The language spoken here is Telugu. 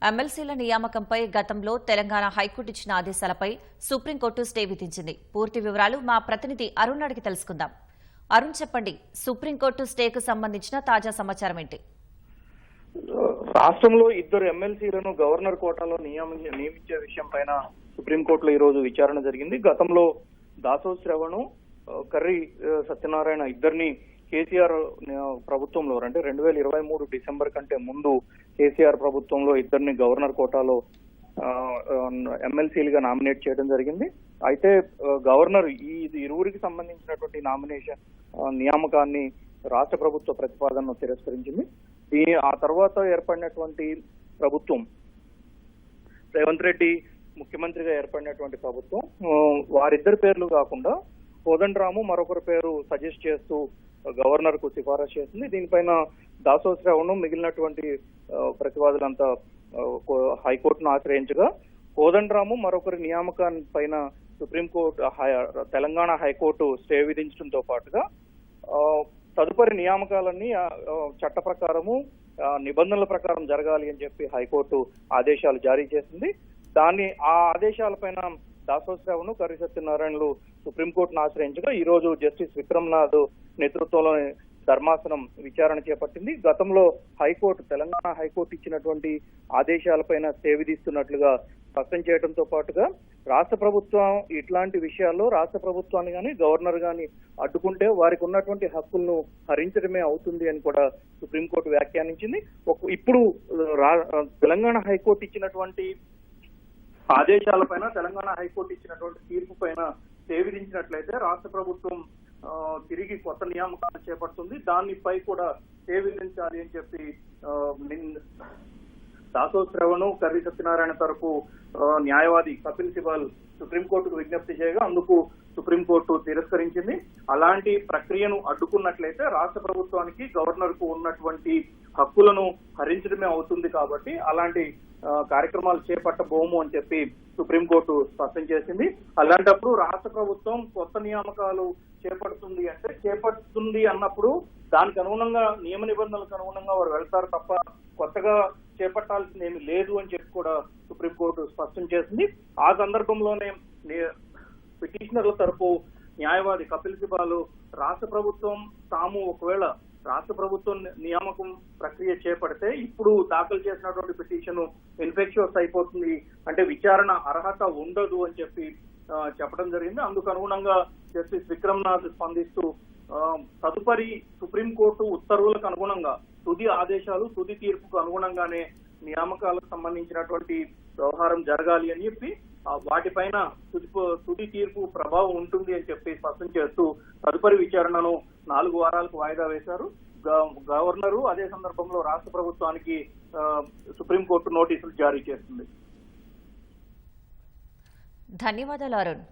ఎమ్మెల్సీల నియామకంపై గతంలో తెలంగాణ హైకోర్టు ఇచ్చిన ఆదేశాలపై సుప్రీంకోర్టు స్టే విధించింది. పూర్తి వివరాలు మా ప్రతినిధి అరుణ్ అడిగి తెలుసుకుందాం. అరుణ్, చెప్పండి, సుప్రీంకోర్టు స్టేకు సంబంధించిన తాజా సమాచారం ఏంటి? రాష్ట్రంలో ఇద్దరు ఎమ్మెల్సీలను గవర్నర్ కోటాలో నియమించే విషయం పైన సుప్రీంకోర్టులో ఈ రోజు విచారణ జరిగింది. గతంలో దాసో శ్రవణ్, కర్రీ సత్యనారాయణ ఇద్దరిని కేసీఆర్ ప్రభుత్వంలో అంటే 2023 డిసెంబర్ కంటే ముందు కేసీఆర్ ప్రభుత్వంలో ఇద్దరిని గవర్నర్ కోటాలో ఎమ్మెల్సీలుగా నామినేట్ చేయడం జరిగింది. అయితే గవర్నర్ ఈ ఇరువురికి సంబంధించినటువంటి నియామకాన్ని రాష్ట్ర ప్రభుత్వ ప్రతిపాదనను తిరస్కరించింది. ఆ తర్వాత ఏర్పడినటువంటి ప్రభుత్వం, రేవంత్ రెడ్డి ముఖ్యమంత్రిగా ఏర్పడినటువంటి ప్రభుత్వం, వారిద్దరి పేర్లు కాకుండా కోదండరాము మరొకరి పేరు సజెస్ట్ చేస్తూ గవర్నర్ కు సిఫారసు చేసింది. దీనిపైన దాసో శ్రవణ్ మిగిలినటువంటి ప్రతివాదులంతా హైకోర్టును ఆశ్రయించగా కోదండరాము మరొకరి నియామకాన్ని పైన సుప్రీంకోర్టు తెలంగాణ హైకోర్టు స్టే విధించడంతో పాటుగా తదుపరి నియామకాలన్నీ చట్ట ప్రకారము నిబంధనల ప్రకారం జరగాలి అని చెప్పి హైకోర్టు ఆదేశాలు జారీ చేసింది. ఆ ఆదేశాలపైన దాసో శ్రవణ్, కర్రీ సత్యనారాయణలు సుప్రీంకోర్టును ఆశ్రయించగా ఈ రోజు జస్టిస్ విక్రమ్నాథ్ నేతృత్వంలోని ధర్మాసనం విచారణ చేపట్టింది. గతంలో తెలంగాణ హైకోర్టు ఇచ్చినటువంటి ఆదేశాలపైన స్టే విధిస్తున్నట్లుగా స్పష్టం చేయడంతో పాటుగా రాష్ట్ర ప్రభుత్వం ఇట్లాంటి విషయాల్లో రాష్ట్ర ప్రభుత్వాన్ని కానీ గవర్నర్ గాని అడ్డుకుంటే వారికి ఉన్నటువంటి హక్కులను హరించడమే అవుతుంది అని కూడా సుప్రీంకోర్టు వ్యాఖ్యానించింది. ఇప్పుడు తెలంగాణ హైకోర్టు ఇచ్చినటువంటి ఆదేశాలపైన తెలంగాణ హైకోర్టు ఇచ్చినటువంటి తీర్పు పైన స్టే విధించినట్లయితే రాష్ట్ర ప్రభుత్వం తిరిగి కొత్త నియామకాలు చేపడుతుంది. దానిపై కూడా స్టే విధించాలి అని చెప్పి దాసో శ్రవణ్, కర్రీ సత్యనారాయణ తరపు న్యాయవాది కపిల్ సిబాల్ సుప్రీంకోర్టుకు విజ్ఞప్తి చేయగా అందుకు సుప్రీంకోర్టు తిరస్కరించింది. అలాంటి ప్రక్రియను అడ్డుకున్నట్లయితే రాష్ట్ర ప్రభుత్వానికి గవర్నర్ కు ఉన్నటువంటి హక్కులను హరించడమే అవుతుంది. కాబట్టి అలాంటి కార్యక్రమాలు చేపట్టబోము అని చెప్పి సుప్రీంకోర్టు స్పష్టం చేసింది. అలాంటప్పుడు రాష్ట్ర ప్రభుత్వం కొత్త నియామకాలు చేపడుతుంది అన్నప్పుడు దానికి అనుగుణంగా నియమ నిబంధనలకు అనుగుణంగా వారు వెళ్తారు తప్ప కొత్తగా చేపట్టాల్సింది ఏమి లేదు అని చెప్పి కూడా సుప్రీంకోర్టు స్పష్టం చేసింది. ఆ సందర్భంలోనే పిటిషనర్ల తరపు న్యాయవాది కపిల్ సిబాల్ రాష్ట్ర ప్రభుత్వం ఒకవేళ రాష్ట్ర ప్రభుత్వం నియామకం ప్రక్రియ చేపడితే ఇప్పుడు దాఖలు చేసినటువంటి పిటిషన్ ఇన్ఫెక్షన్స్ అయిపోతుంది, అంటే విచారణ అర్హత ఉండదు అని చెప్పి చెప్పడం జరిగింది. అందుకు అనుగుణంగా జస్టిస్ విక్రమ్నాథ్ స్పందిస్తూ తదుపరి సుప్రీంకోర్టు ఉత్తర్వులకు అనుగుణంగా తుది ఆదేశాలు, తుది తీర్పుకు అనుగుణంగానే నియామకాలకు సంబంధించినటువంటి వ్యవహారం జరగాలి అని చెప్పి వాటిపైన తుది తీర్పు ప్రభావం ఉంటుంది అని చెప్పి స్పష్టం చేస్తూ తదుపరి విచారణను 4 వారాలకు వాయిదా వేశారు. గవర్నరు అదే సందర్భంలో రాష్ట్ర ప్రభుత్వానికి సుప్రీంకోర్టు నోటీసులు జారీ చేస్తుంది. ధన్యవాదాలు అరుణ్.